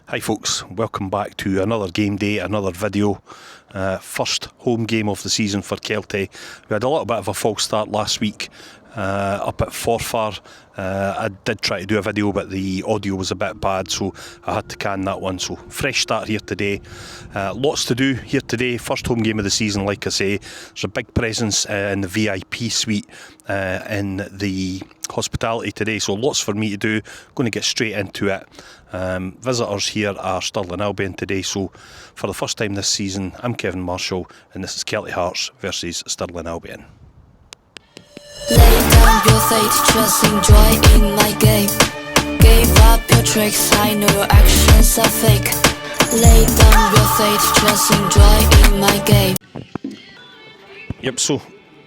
Hi folks, welcome back to another game day, another video. First home game of the season for Kelty. We had a little bit of a false start last week up at Forfar. I did try to do a video but the audio was a bit bad, so I had to can that one. So fresh start here today. Lots to do here today. First home game of the season, like I say. There's a big presence in the VIP suite in the hospitality today, so lots for me to do. Going to get straight into it. Visitors here are Stirling Albion today, so for the first time this season I'm Kevin Marshall and this is Kelty Hearts versus Stirling Albion. Lay down your fate, just enjoy in my game. Give up your tricks, I know your actions are fake. Lay down your fate, just enjoy in my game. Yep, so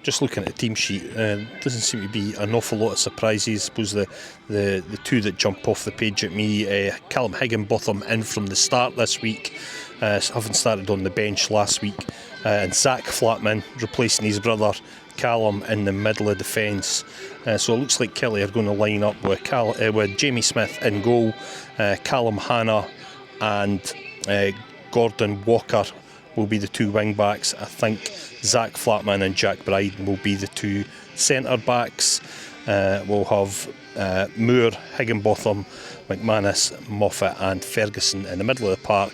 just looking at the team sheet, doesn't seem to be an awful lot of surprises. I suppose the two that jump off the page at me, Callum Higginbotham in from the start this week, having started on the bench last week, and Zach Flatman replacing his brother Callum in the middle of defence. So it looks like Kelly are going to line up with Jamie Smith in goal, Callum Hanna and Gordon Walker will be the two wing backs. I think Zach Flatman and Jack Bryden will be the two centre backs. We'll have Moore, Higginbotham, McManus, Moffat and Ferguson in the middle of the park,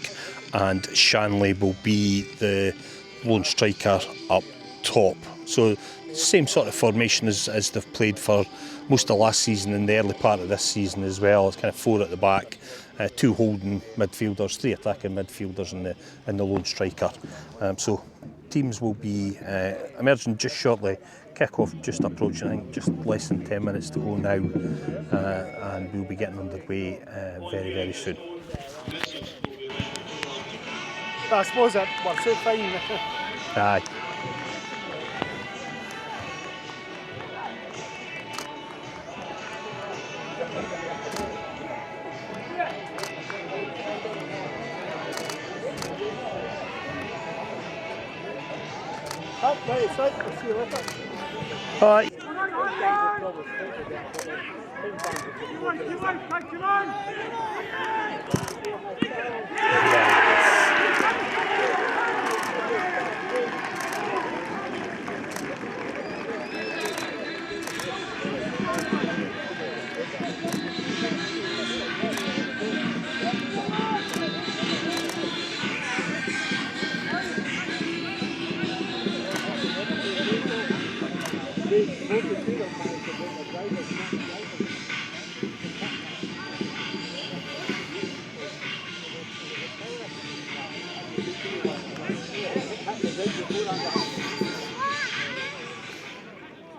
and Shanley will be the lone striker up top. So same sort of formation as they've played for most of last season and the early part of this season as well. It's kind of four at the back, two holding midfielders, three attacking midfielders and the lone striker. So teams will be emerging just shortly. Kick-off just approaching, I think just less than 10 minutes to go now, and we'll be getting underway very, very soon. I suppose that works out fine. Aye. Right, right, we'll see you later. Bye.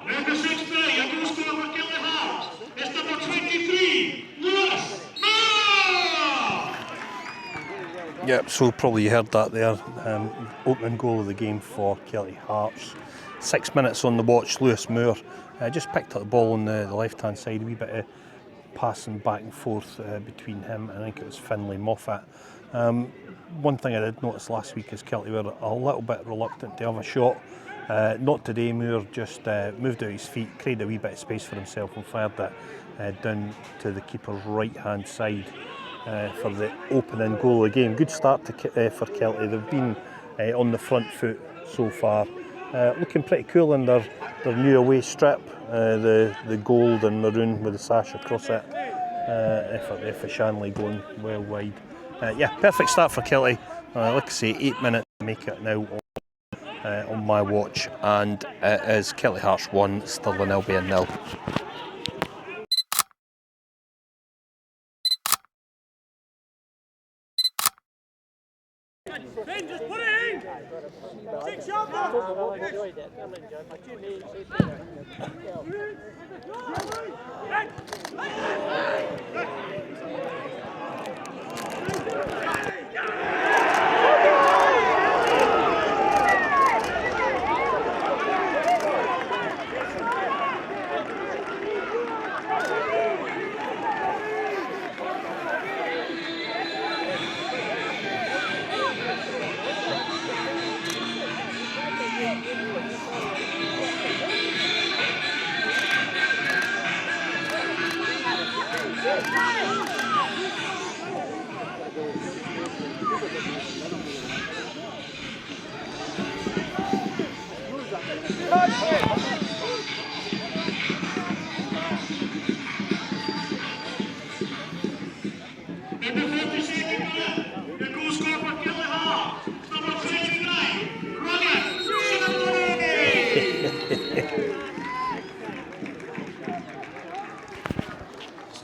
Number 6 play, a goal scorer for Kelty Hearts. It's number 23, Lewis Moore! Yep, so probably you heard that there. Opening goal of the game for Kelty Hearts. 6 minutes on the watch. Lewis Moore just picked up the ball on the left-hand side. A wee bit of passing back and forth between him and I think it was Finlay Moffat. One thing I did notice last week is Kelty were a little bit reluctant to have a shot. Not today. Moore just moved out his feet, created a wee bit of space for himself and fired that down to the keeper's right-hand side for the opening goal of the game. Good start for Kelty. They've been on the front foot so far. Looking pretty cool in their new away strip, the gold and maroon with the sash across it. If a Shanley going well wide. Yeah, perfect start for Kelty. Like I say, 8 minutes to make it now on my watch, and it is Kelty Hearts 1, Stirling Albion 0. Ben, just put it in! Take shot,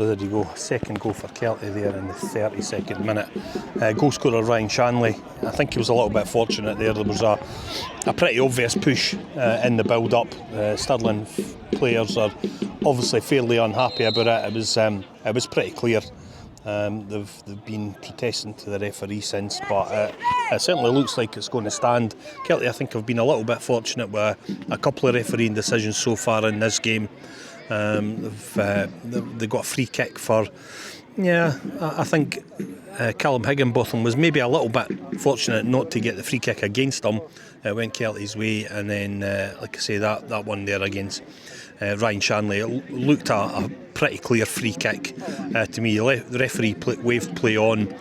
So there you go, second goal for Kelty there in the 32nd minute. Goal scorer Ryan Shanley, I think he was a little bit fortunate there. There was a pretty obvious push in the build-up. Stirling players are obviously fairly unhappy about it. It was pretty clear. They've been protesting to the referee since, but it certainly looks like it's going to stand. Kelty, I think, have been a little bit fortunate with a couple of refereeing decisions so far in this game. They've got a free kick for, I think Callum Higginbotham was maybe a little bit fortunate not to get the free kick against him. It went Kelty's way, and then, like I say, that one there against Ryan Shanley, it looked a pretty clear free kick to me. The referee waved play on,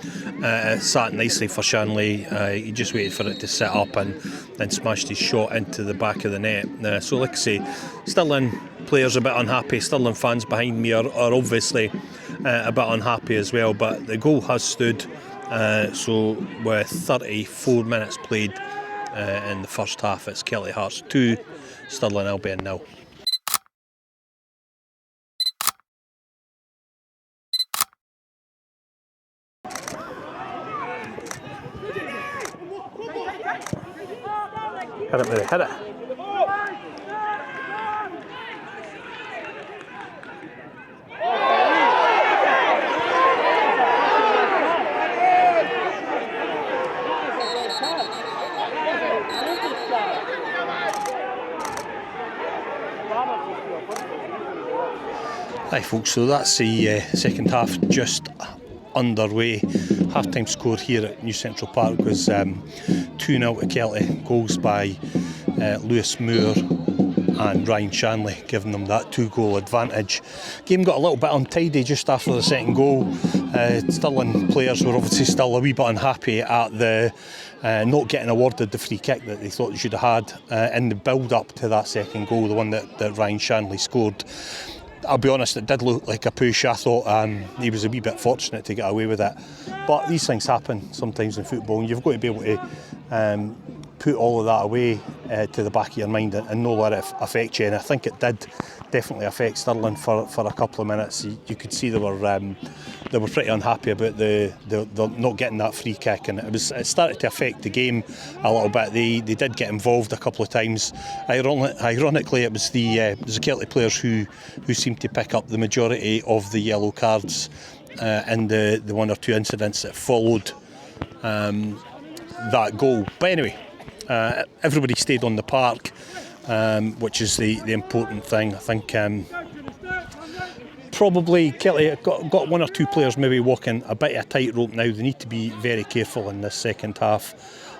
sat nicely for Shanley. He just waited for it to set up and then smashed his shot into the back of the net. So like I say, Stirling players a bit unhappy. Stirling fans behind me are obviously a bit unhappy as well, but the goal has stood. So with 34 minutes played in the first half, it's Kelty Hearts 2, Stirling Albion 0. Hit it, Mary, hit it. Hi folks, so that's the second half just underway. Half-time score here at New Central Park was 2-0 to Kelty. Goals by Lewis Moore and Ryan Shanley, giving them that 2-goal advantage. Game got a little bit untidy just after the second goal. Stirling players were obviously still a wee bit unhappy at the not getting awarded the free kick that they thought they should have had in the build-up to that second goal, the one that Ryan Shanley scored. I'll be honest, it did look like a push. I thought he was a wee bit fortunate to get away with it. But these things happen sometimes in football, and you've got to be able to put all of that away to the back of your mind and not let it affect you. And I think it did definitely affect Stirling for a couple of minutes. You could see they were pretty unhappy about the not getting that free kick, and it started to affect the game a little bit. They did get involved a couple of times. Ironically, it was the Kelty players who seemed to pick up the majority of the yellow cards in the one or two incidents that followed that goal. But anyway, everybody stayed on the park, which is the important thing. I think probably Kelty got one or two players maybe walking a bit of a tightrope now. They need to be very careful in this second half.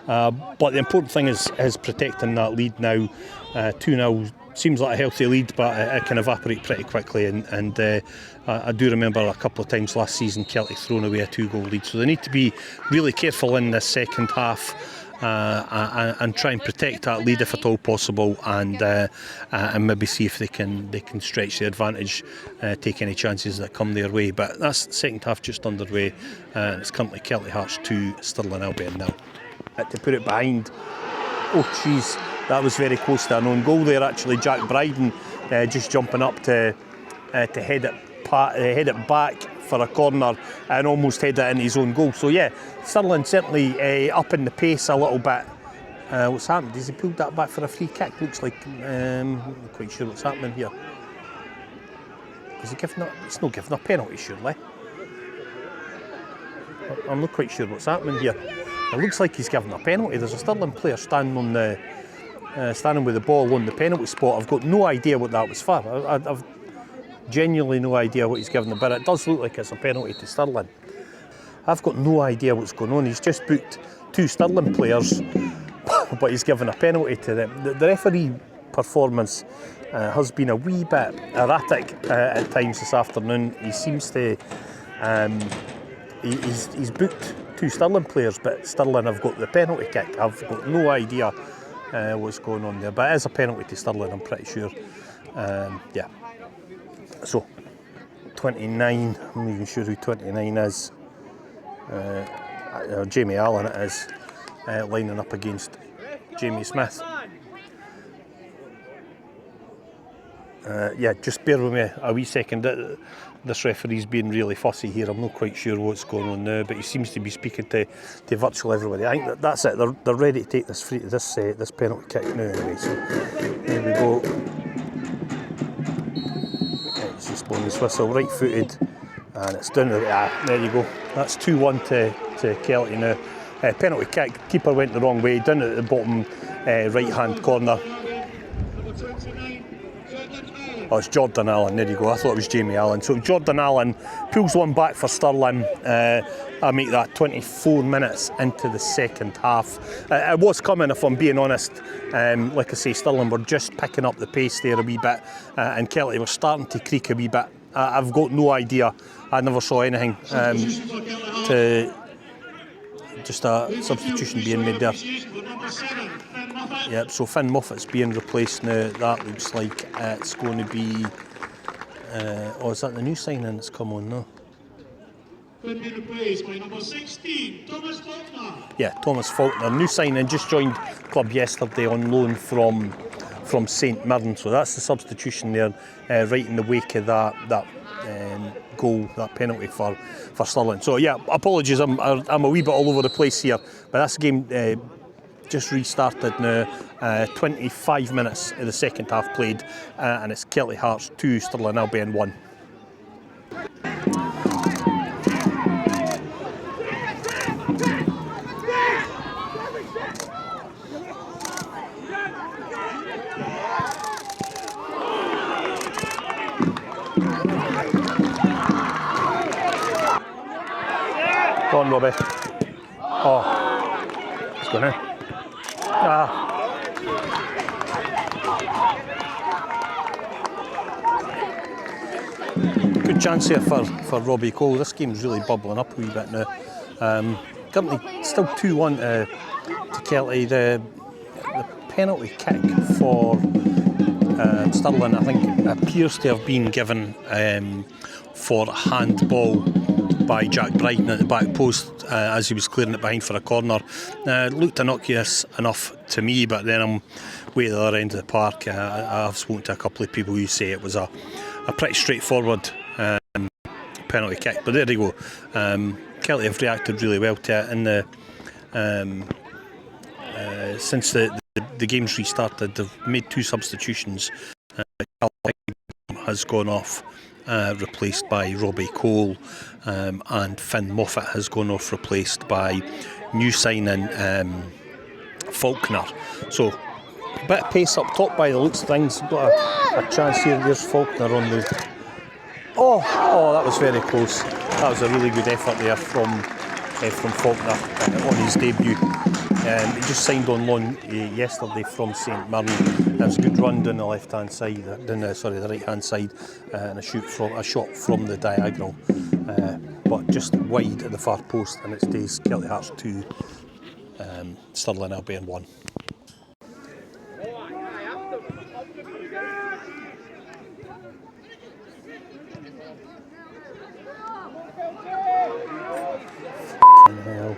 But the important thing is protecting that lead now. 2-0 seems like a healthy lead, but it can evaporate pretty quickly. And I do remember a couple of times last season Kelty thrown away a 2-goal lead. So they need to be really careful in this second half. And try and protect that lead if at all possible, and maybe see if they can stretch the advantage, take any chances that come their way. But that's the second half just underway, and it's currently Kelty Hearts 2, Stirling Albion 0. To put it behind, oh jeez, that was very close to an own goal there actually. Jack Bryden just jumping up to head it back for a corner and almost head it into his own goal. So yeah, Stirling certainly up in the pace a little bit. What's happened? Has he pulled that back for a free kick? Looks like I'm not quite sure what's happening here. Is he giving up? It's not giving a penalty, surely. I'm not quite sure what's happening here. It looks like he's giving a penalty. There's a Stirling player standing with the ball on the penalty spot. I've got no idea what that was for. I've genuinely no idea what he's giving them, but it does look like it's a penalty to Stirling. I've got no idea what's going on. He's just booked two Stirling players, but he's given a penalty to them. The referee performance has been a wee bit erratic at times this afternoon. He seems to he's booked two Stirling players, but Stirling have got the penalty kick. I've got no idea what's going on there, but it is a penalty to Stirling, I'm pretty sure. Yeah. So, 29, I'm not even sure who 29 is. Jamie Allen it is, lining up against Jamie Smith. Yeah, just bear with me a wee second. this referee's being really fussy here. I'm not quite sure what's going on now, but he seems to be speaking to virtually everybody. I think that's it. They're ready to take this this penalty kick now anyway. So there we go. It's just blowing his whistle, right-footed, and it's down the there you go. That's 2-1 to Kelty now. Penalty kick. Keeper went the wrong way. Down at the bottom right-hand corner. Oh, it's Jordan Allen, there you go. I thought it was Jamie Allen. So Jordan Allen pulls one back for Stirling. I make that 24 minutes into the second half. It was coming, if I'm being honest. Like I say, Stirling were just picking up the pace there a wee bit, and Kelty were starting to creak a wee bit. I've got no idea. I never saw anything to just a substitution being made there. Yep, so Finn Moffat's being replaced now. That looks like it's going to be... oh, is that the new signing that's come on now? Finn being replaced by number 16, Thomas Faulkner. Yeah, Thomas Faulkner. New signing, just joined club yesterday on loan from St Mirren. So that's the substitution there, right in the wake of that goal, that penalty for Stirling. So yeah, apologies, I'm a wee bit all over the place here, but that's the game just restarted now. 25 minutes of the second half played, and it's Kelty Hearts 2, Stirling Albion 1. Go on, Robbie. Oh, it's gone in. Good chance here for Robbie Cole. This game's really bubbling up a wee bit now. Currently still 2-1 to Kelty. The penalty kick for Stirling, I think, appears to have been given for handball by Jack Bryden at the back post as he was clearing it behind for a corner. Looked innocuous enough to me, but then I'm way at the other end of the park. I've spoken to a couple of people who say it was a pretty straightforward penalty kick, but there you go. Kelty have reacted really well to it, and since the game's restarted, they've made 2 substitutions. Has gone off, replaced by Robbie Cole, and Finn Moffat has gone off, replaced by new signing Faulkner. So a bit of pace up top by the looks of things. Got a chance here. There's Faulkner on the... Oh, that was very close. That was a really good effort there from Faulkner on his debut. He just signed on loan yesterday from St Mirren. It was a good run down the left-hand side, the right-hand side, and a shot from the diagonal, but just wide at the far post, and it stays Kelty Hearts 2, Stirling Albion 1. Hell.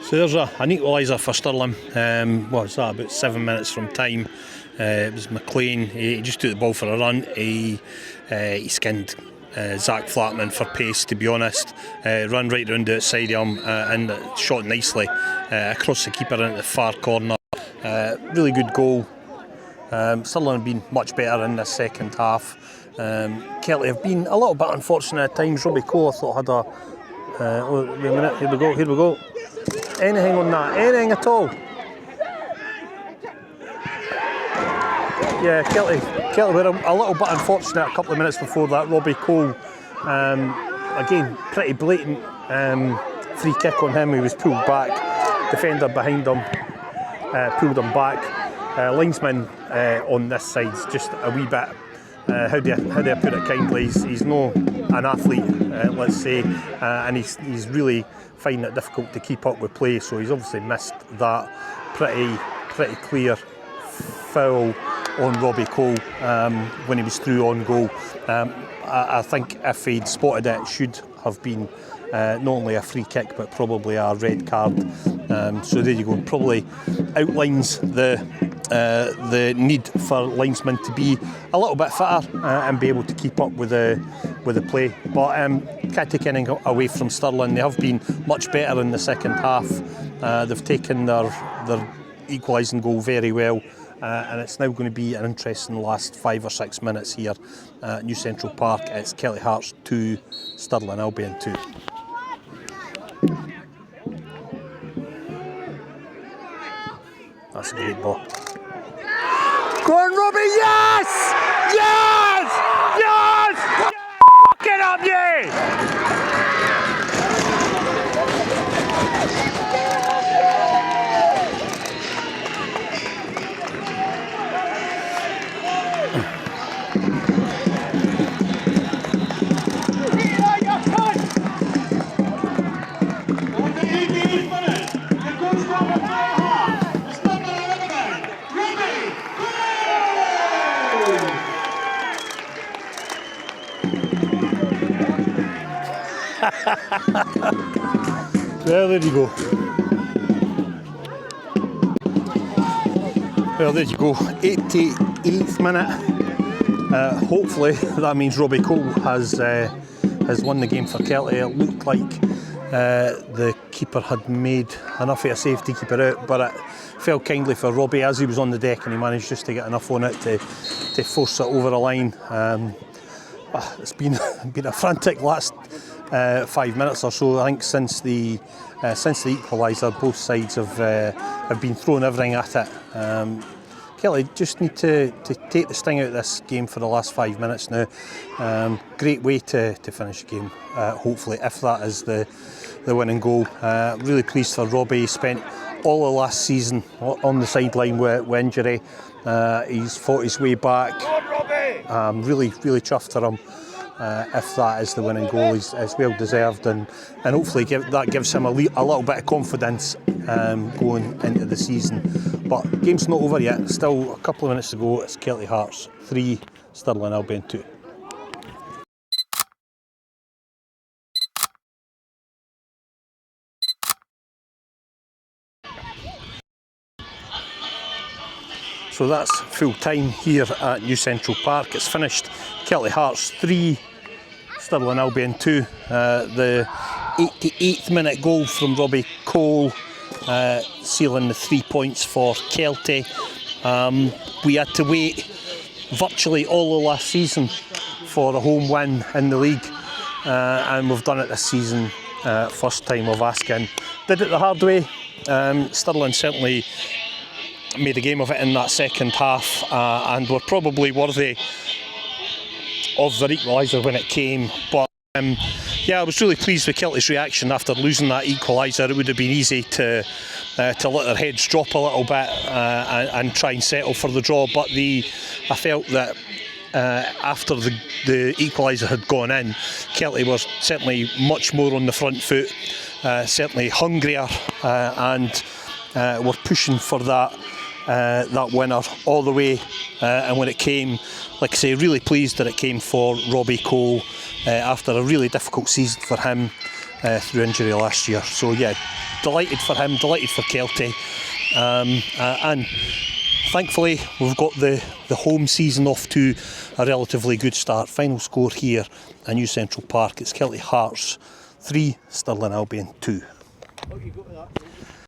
So there's an equaliser for Stirling. What was that, about 7 minutes from time? It was McLean. He just took the ball for a run. He skinned Zach Flatman for pace, to be honest. Run right round the outside of him and shot nicely across the keeper into the far corner. Really good goal. Stirling have been much better in this second half. Kelty have been a little bit unfortunate at times. Robbie Cole, I thought, had a... wait a minute, here we go. Anything on that? Anything at all? Yeah, Kelty were a little bit unfortunate a couple of minutes before that. Robbie Cole, again, pretty blatant free kick on him. He was pulled back. Defender behind him pulled him back. Linesman on this side's just a wee bit. How do I put it kindly? He's no an athlete, let's say, and he's really finding it difficult to keep up with play. So he's obviously missed that pretty clear foul on Robbie Cole when he was through on goal. I think if he'd spotted it, should have been not only a free kick but probably a red card. So there you go. Probably outlines the need for linesmen to be a little bit fitter and be able to keep up with the play. But can't take anything away from Stirling. They have been much better in the second half. They've taken their equalising goal very well. And it's now going to be an interesting last 5 or 6 minutes here at New Central Park. It's Kelty Hearts 2, Stirling Albion 2. That's a great ball. Go on, Robbie! Yes! Yes! Yes! Fuck it up, yeah! Well, there you go. Well, there you go. 88th minute. Hopefully that means Robbie Cole has won the game for Kelty. It looked like the keeper had made enough of a save to keep it out, but it fell kindly for Robbie as he was on the deck, and he managed just to get enough on it to force it over the line. It's been a frantic last 5 minutes or so. I think since the equaliser, both sides have been throwing everything at it. Kelty just need to take the sting out of this game for the last 5 minutes now. Great way to finish the game, hopefully, if that is the winning goal. Really pleased for Robbie. He spent all of last season on the sideline with injury. He's fought his way back. Really chuffed for him. If that is the winning goal, it's well deserved, and hopefully that gives him a little bit of confidence going into the season. But game's not over yet. Still a couple of minutes to go. It's Kelty Hearts 3, Stirling Albion 2. So that's full time here at New Central Park. It's finished Kelty Hearts 3, Stirling Albion 2. The 88th minute goal from Robbie Cole, sealing the 3 points for Kelty. We had to wait virtually all of last season for a home win in the league, and we've done it this season. First time of asking. Did it the hard way. Stirling certainly made a game of it in that second half, and were probably worthy of their equaliser when it came. But I was really pleased with Kelty's reaction after losing that equaliser. It would have been easy to let their heads drop a little bit and try and settle for the draw. But I felt that after the equaliser had gone in, Kelty was certainly much more on the front foot, certainly hungrier, and were pushing for that winner all the way. And when it came, like I say, really pleased that it came for Robbie Cole after a really difficult season for him through injury last year. So yeah, delighted for him, delighted for Kelty, and thankfully we've got the home season off to a relatively good start. Final score here at New Central Park, it's Kelty Hearts 3, Stirling Albion 2.